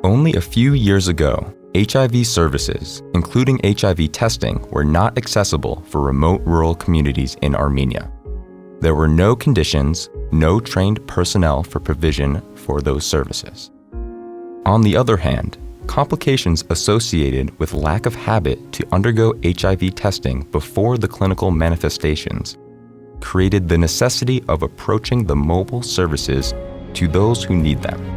Only a few years ago, HIV services, including HIV testing, were not accessible for remote rural communities in Armenia. There were no conditions, no trained personnel for provision for those services. On the other hand, complications associated with lack of habit to undergo HIV testing before the clinical manifestations created the necessity of approaching the mobile services to those who need them.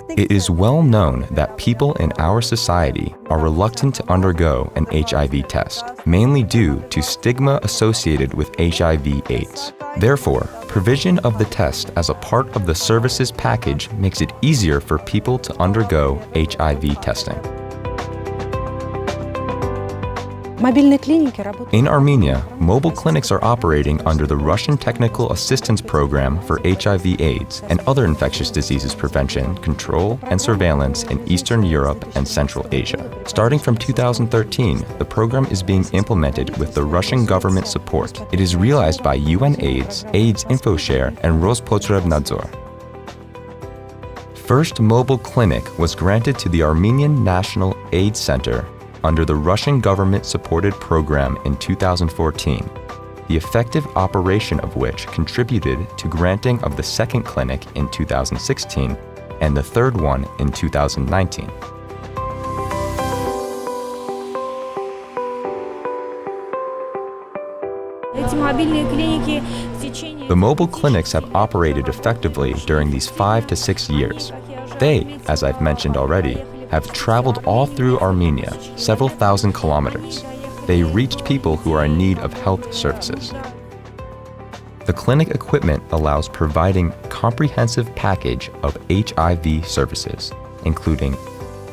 It is well known that people in our society are reluctant to undergo an HIV test, mainly due to stigma associated with HIV/AIDS. Therefore, provision of the test as a part of the services package makes it easier for people to undergo HIV testing. In Armenia, mobile clinics are operating under the Russian Technical Assistance Program for HIV/AIDS and other infectious diseases prevention, control, and surveillance in Eastern Europe and Central Asia. Starting from 2013, the program is being implemented with the Russian government support. It is realized by UNAIDS, AIDS InfoShare, and Rospotrebnadzor. First mobile clinic was granted to the Armenian National AIDS Center under the Russian government-supported program in 2014, the effective operation of which contributed to granting of the second clinic in 2016 and the third one in 2019. The mobile clinics have operated effectively during these 5 to 6 years. They, as I've mentioned already, have traveled all through Armenia, several thousand kilometers. They reached people who are in need of health services. The clinic equipment allows providing a comprehensive package of HIV services, including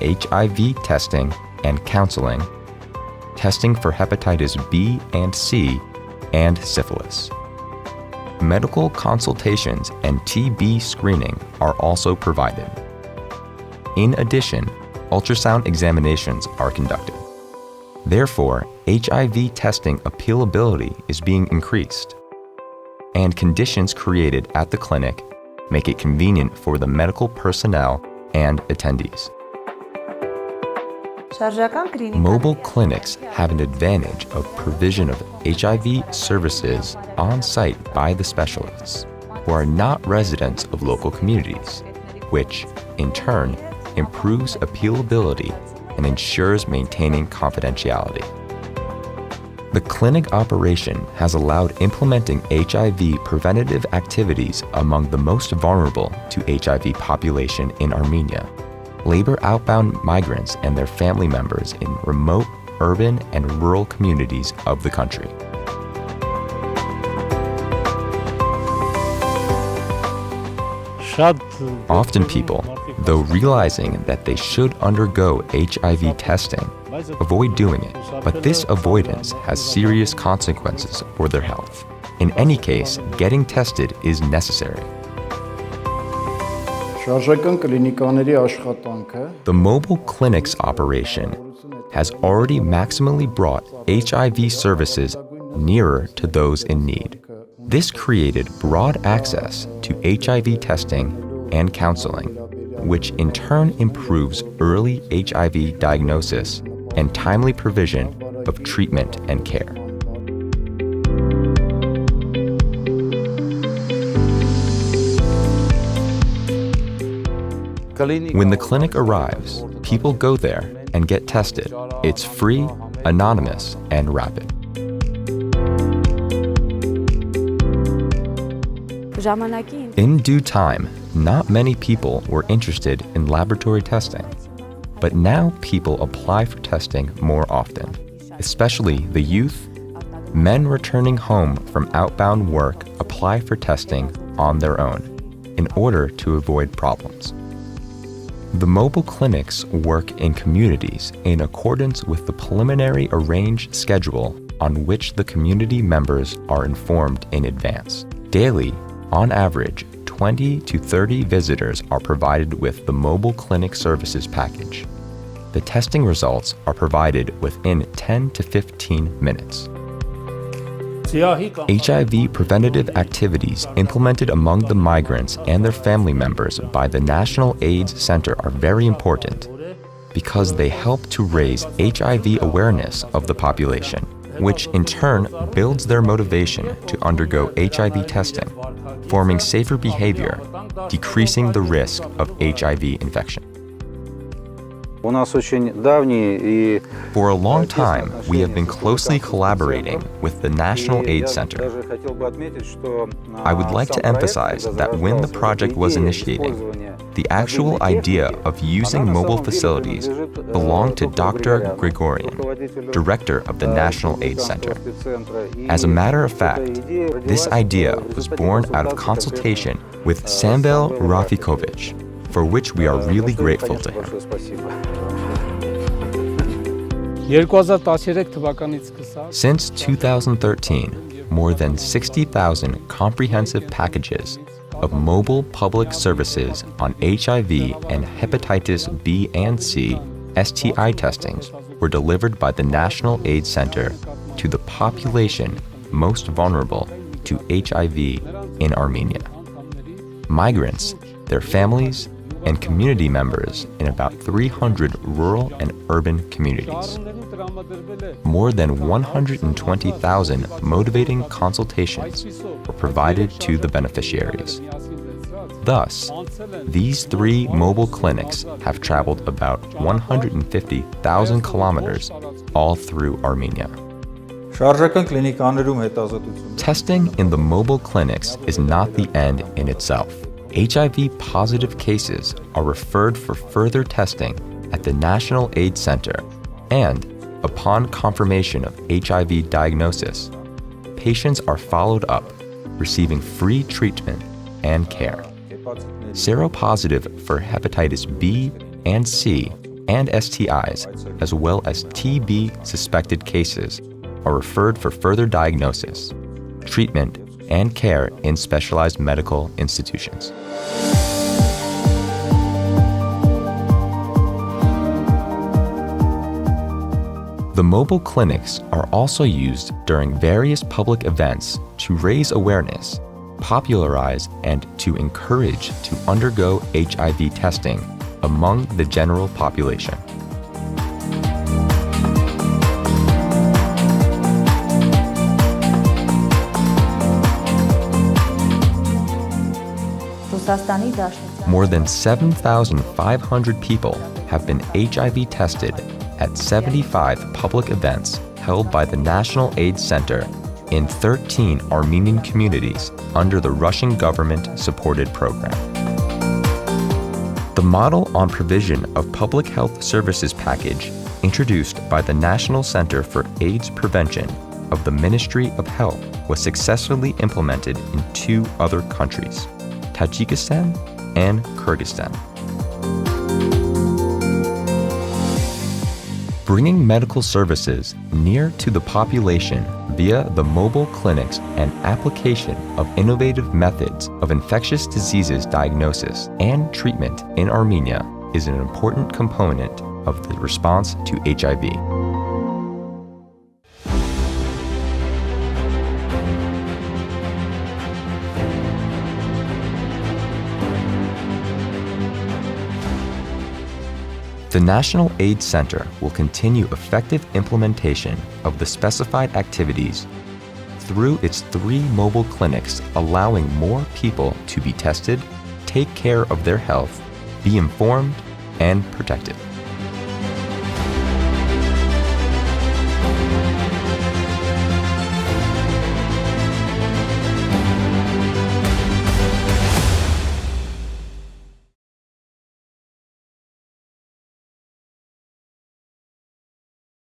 HIV testing and counseling, testing for hepatitis B and C, and syphilis. Medical consultations and TB screening are also provided. In addition, ultrasound examinations are conducted. Therefore, HIV testing appealability is being increased, and conditions created at the clinic make it convenient for the medical personnel and attendees. Mobile clinics have an advantage of provision of HIV services on site by the specialists, who are not residents of local communities, which, in turn, improves appealability and ensures maintaining confidentiality. The clinic operation has allowed implementing HIV preventative activities among the most vulnerable to HIV population in Armenia, labor outbound migrants and their family members in remote, urban, and rural communities of the country. Often people, though realizing that they should undergo HIV testing, avoid doing it, but this avoidance has serious consequences for their health. In any case, getting tested is necessary. The mobile clinic's operation has already maximally brought HIV services nearer to those in need. This created broad access to HIV testing and counseling, which in turn improves early HIV diagnosis and timely provision of treatment and care. When the clinic arrives, people go there and get tested. It's free, anonymous, and rapid. In due time, not many people were interested in laboratory testing, but now people apply for testing more often. especially the youth, men returning home from outbound work apply for testing on their own in order to avoid problems. The mobile clinics work in communities in accordance with the preliminary arranged schedule on which the community members are informed in advance. Daily, on average, 20 to 30 visitors are provided with the mobile clinic services package. The testing results are provided within 10 to 15 minutes. HIV preventative activities implemented among the migrants and their family members by the National AIDS Center are very important because they help to raise HIV awareness of the population, which in turn builds their motivation to undergo HIV testing, forming safer behavior, decreasing the risk of HIV infection. For a long time, we have been closely collaborating with the National AIDS Center. I would like to emphasize that when the project was initiating, the actual idea of using mobile facilities belonged to Dr. Grigorian, director of the National AIDS Center. As a matter of fact, this idea was born out of consultation with Sambel Rafikovic, for which we are really grateful to him. Since 2013, more than 60,000 comprehensive packages of mobile public services on HIV and hepatitis B and C STI testings were delivered by the National AIDS Center to the population most vulnerable to HIV in Armenia. Migrants, their families, and community members in about 300 rural and urban communities. More than 120,000 motivating consultations were provided to the beneficiaries. Thus, these 3 mobile clinics have traveled about 150,000 kilometers all through Armenia. Testing in the mobile clinics is not the end in itself. HIV-positive cases are referred for further testing at the National AIDS Center, and upon confirmation of HIV diagnosis, patients are followed up, receiving free treatment and care. Seropositive for hepatitis B and C and STIs, as well as TB suspected cases, are referred for further diagnosis, treatment, and care in specialized medical institutions. The mobile clinics are also used during various public events to raise awareness, popularize, and to encourage to undergo HIV testing among the general population. More than 7,500 people have been HIV tested at 75 public events held by the National AIDS Center in 13 Armenian communities under the Russian government-supported program. The model on provision of public health services package introduced by the National Center for AIDS Prevention of the Ministry of Health was successfully implemented in 2 other countries, Tajikistan and Kyrgyzstan. Bringing medical services near to the population via the mobile clinics and application of innovative methods of infectious diseases diagnosis and treatment in Armenia is an important component of the response to HIV. The National AIDS Center will continue effective implementation of the specified activities through its 3 mobile clinics, allowing more people to be tested, take care of their health, be informed, and protected.